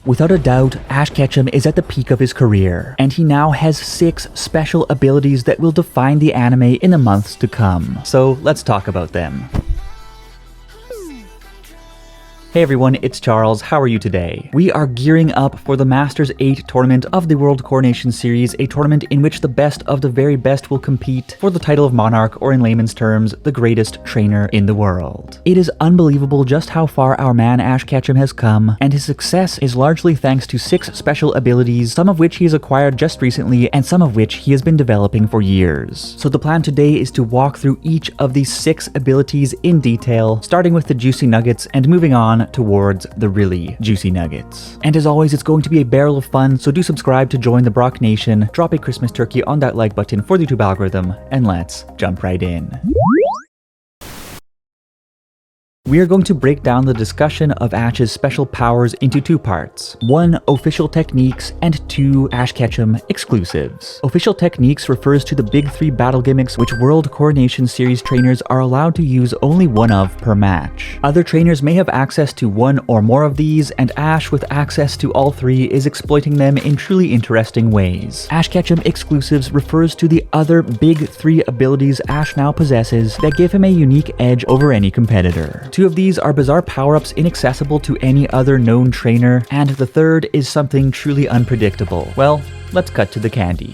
Without a doubt, Ash Ketchum is at the peak of his career, and he now has 6 special abilities that will define the anime in the months to come. So let's talk about them. Hey everyone, it's Charles. How are you today? We are gearing up for the Masters 8 tournament of the World Coronation Series, a tournament in which the best of the very best will compete for the title of Monarch, or in layman's terms, the greatest trainer in the world. It is unbelievable just how far our man Ash Ketchum has come, and his success is largely thanks to 6 special abilities, some of which he has acquired just recently, and some of which he has been developing for years. So the plan today is to walk through each of these 6 abilities in detail, starting with the juicy nuggets and moving on towards the really juicy nuggets. And as always, it's going to be a barrel of fun, so do subscribe to join the Brock Nation, drop a Christmas turkey on that like button for the YouTube algorithm, and let's jump right in. We are going to break down the discussion of Ash's special powers into 2 parts. 1. Official techniques, and 2. Ash Ketchum exclusives. Official techniques refers to the big 3 battle gimmicks which World Coronation Series trainers are allowed to use only one of per match. Other trainers may have access to 1 or more of these, and Ash, with access to all 3, is exploiting them in truly interesting ways. Ash Ketchum exclusives refers to the other big 3 abilities Ash now possesses that give him a unique edge over any competitor. 2 of these are bizarre power-ups inaccessible to any other known trainer, and the 3rd is something truly unpredictable. Well, let's cut to the candy.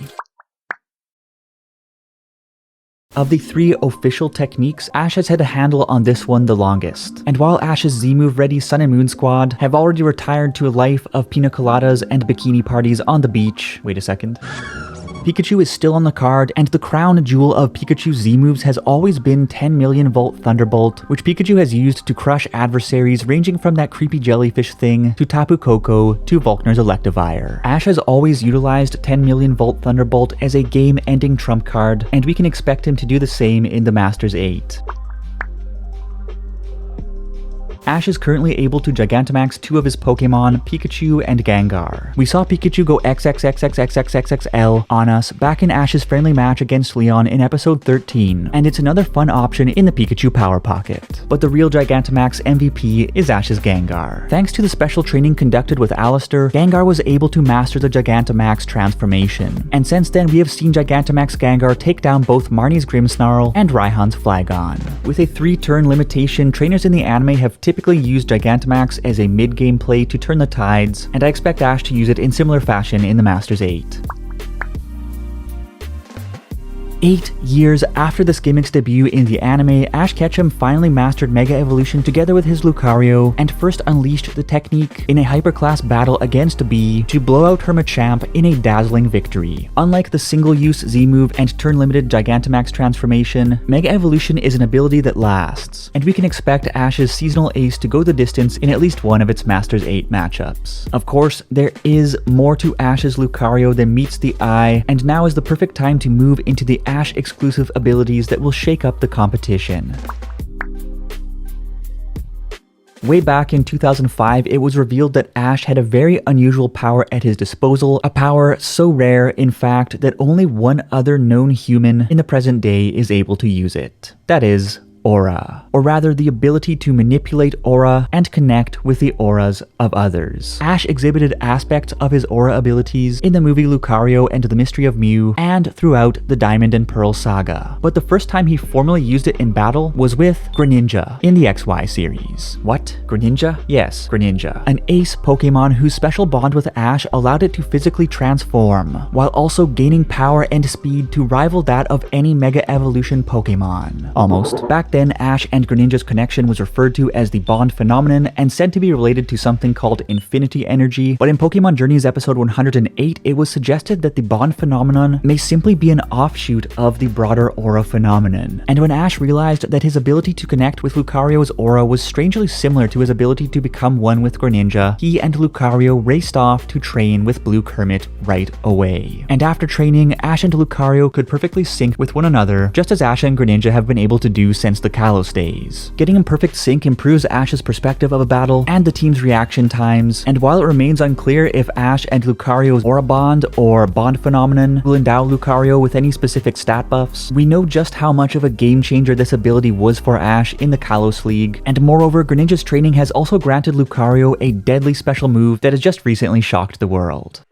Of the 3 official techniques, Ash has had a handle on this one the longest. And while Ash's Z-move ready Sun and Moon squad have already retired to a life of pina coladas and bikini parties on the beach, wait a second, Pikachu is still on the card, and the crown jewel of Pikachu's Z-moves has always been 10 million volt Thunderbolt, which Pikachu has used to crush adversaries ranging from that creepy jellyfish thing to Tapu Koko to Volkner's Electivire. Ash has always utilized 10 million volt Thunderbolt as a game-ending trump card, and we can expect him to do the same in the Masters 8. Ash is currently able to Gigantamax 2 of his Pokémon, Pikachu and Gengar. We saw Pikachu go XXXXXXXXL on us back in Ash's friendly match against Leon in episode 13, and it's another fun option in the Pikachu Power Pocket. But the real Gigantamax MVP is Ash's Gengar. Thanks to the special training conducted with Alistair, Gengar was able to master the Gigantamax transformation, and since then we have seen Gigantamax Gengar take down both Marnie's Grimmsnarl and Raihan's Flygon. With a 3-turn limitation, trainers in the anime have typically used Gigantamax as a mid-game play to turn the tides, and I expect Ash to use it in similar fashion in the Masters 8. 8 years after this gimmick's debut in the anime, Ash Ketchum finally mastered Mega Evolution together with his Lucario, and first unleashed the technique in a hyperclass battle against B to blow out her Machamp in a dazzling victory. Unlike the single-use Z-move and turn-limited Gigantamax transformation, Mega Evolution is an ability that lasts, and we can expect Ash's seasonal ace to go the distance in at least one of its Masters 8 matchups. Of course, there is more to Ash's Lucario than meets the eye, and now is the perfect time to move into the Ash exclusive abilities that will shake up the competition. Way back in 2005, it was revealed that Ash had a very unusual power at his disposal, a power so rare, in fact, that only one other known human in the present day is able to use it. That is, aura, or rather the ability to manipulate aura and connect with the auras of others. Ash exhibited aspects of his aura abilities in the movie Lucario and the Mystery of Mew and throughout the Diamond and Pearl saga, but the first time he formally used it in battle was with Greninja in the XY series. What? Greninja? Yes, Greninja. An ace Pokemon whose special bond with Ash allowed it to physically transform, while also gaining power and speed to rival that of any Mega Evolution Pokemon. Almost. Back then, Ash and Greninja's connection was referred to as the Bond Phenomenon and said to be related to something called Infinity Energy, but in Pokemon Journeys episode 108, it was suggested that the Bond Phenomenon may simply be an offshoot of the broader Aura Phenomenon. And when Ash realized that his ability to connect with Lucario's aura was strangely similar to his ability to become one with Greninja, he and Lucario raced off to train with Blue Kermit right away. And after training, Ash and Lucario could perfectly sync with one another, just as Ash and Greninja have been able to do since the Kalos days. phase. Getting in perfect sync improves Ash's perspective of a battle and the team's reaction times, and while it remains unclear if Ash and Lucario's aura bond or bond phenomenon will endow Lucario with any specific stat buffs, we know just how much of a game changer this ability was for Ash in the Kalos League, and moreover, Greninja's training has also granted Lucario a deadly special move that has just recently shocked the world.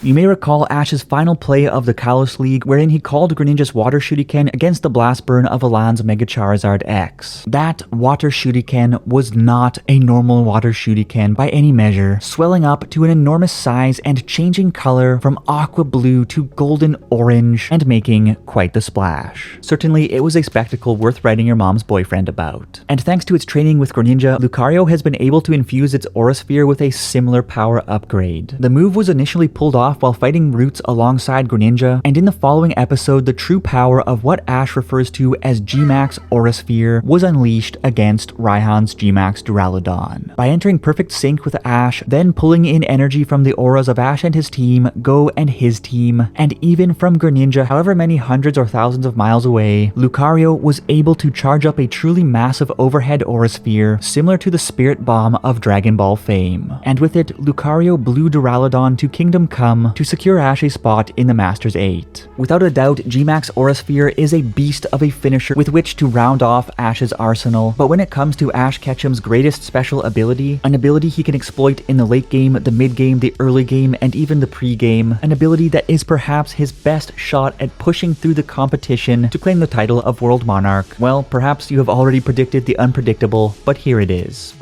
You may recall Ash's final play of the Kalos League, wherein he called Greninja's Water Shuriken against the Blast Burn of Alan's Mega Charizard X. That Water Shuriken was not a normal Water Shuriken by any measure, swelling up to an enormous size and changing color from aqua blue to golden orange and making quite the splash. Certainly, it was a spectacle worth writing your mom's boyfriend about. And thanks to its training with Greninja, Lucario has been able to infuse its Aura Sphere with a similar power upgrade. The move was initially pulled off while fighting Roots alongside Greninja, and in the following episode, the true power of what Ash refers to as G-Max Aura Sphere was unleashed against Raihan's G-Max Duraludon. By entering perfect sync with Ash, then pulling in energy from the auras of Ash and his team, Go and his team, and even from Greninja however many hundreds or thousands of miles away, Lucario was able to charge up a truly massive overhead Aura Sphere similar to the Spirit Bomb of Dragon Ball fame. And with it, Lucario blew Duraludon to Kingdom Come to secure Ash a spot in the Masters 8. Without a doubt, G-Max Aura Sphere is a beast of a finisher with which to round off Ash's arsenal, but when it comes to Ash Ketchum's greatest special ability, an ability he can exploit in the late game, the mid game, the early game, and even the pre-game, an ability that is perhaps his best shot at pushing through the competition to claim the title of World Monarch, well, perhaps you have already predicted the unpredictable, but here it is.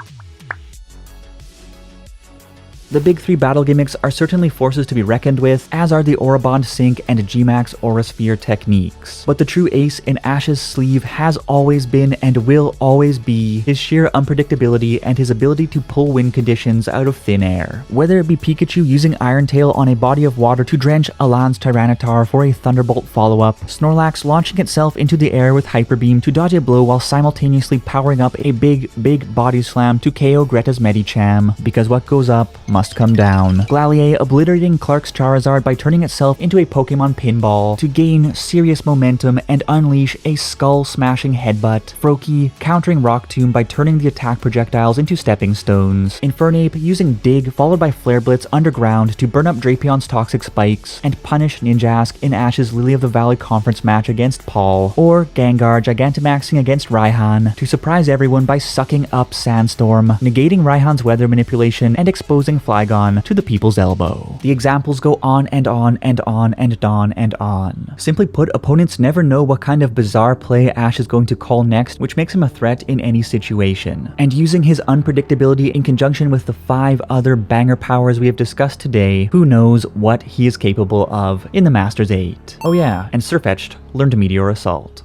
The big three battle gimmicks are certainly forces to be reckoned with, as are the Aura Bond Sync and G-Max Aura Sphere techniques. But the true ace in Ash's sleeve has always been and will always be his sheer unpredictability and his ability to pull win conditions out of thin air. Whether it be Pikachu using Iron Tail on a body of water to drench Alan's Tyranitar for a Thunderbolt follow-up, Snorlax launching itself into the air with Hyper Beam to dodge a blow while simultaneously powering up a big body slam to KO Greta's Medicham, because what goes up must come down. Glalie obliterating Clark's Charizard by turning itself into a Pokemon pinball to gain serious momentum and unleash a skull-smashing headbutt. Froakie countering Rock Tomb by turning the attack projectiles into stepping stones. Infernape using Dig followed by Flare Blitz underground to burn up Drapion's toxic spikes and punish Ninjask in Ash's Lily of the Valley conference match against Paul. Or Gengar Gigantamaxing against Raihan to surprise everyone by sucking up Sandstorm, negating Raihan's weather manipulation and exposing Flygon to the people's elbow. The examples go on and on and on and on and on. Simply put, opponents never know what kind of bizarre play Ash is going to call next, which makes him a threat in any situation. And using his unpredictability in conjunction with the 5 other banger powers we have discussed today, who knows what he is capable of in the Masters 8. Oh yeah, and Sirfetch'd learned Meteor Assault.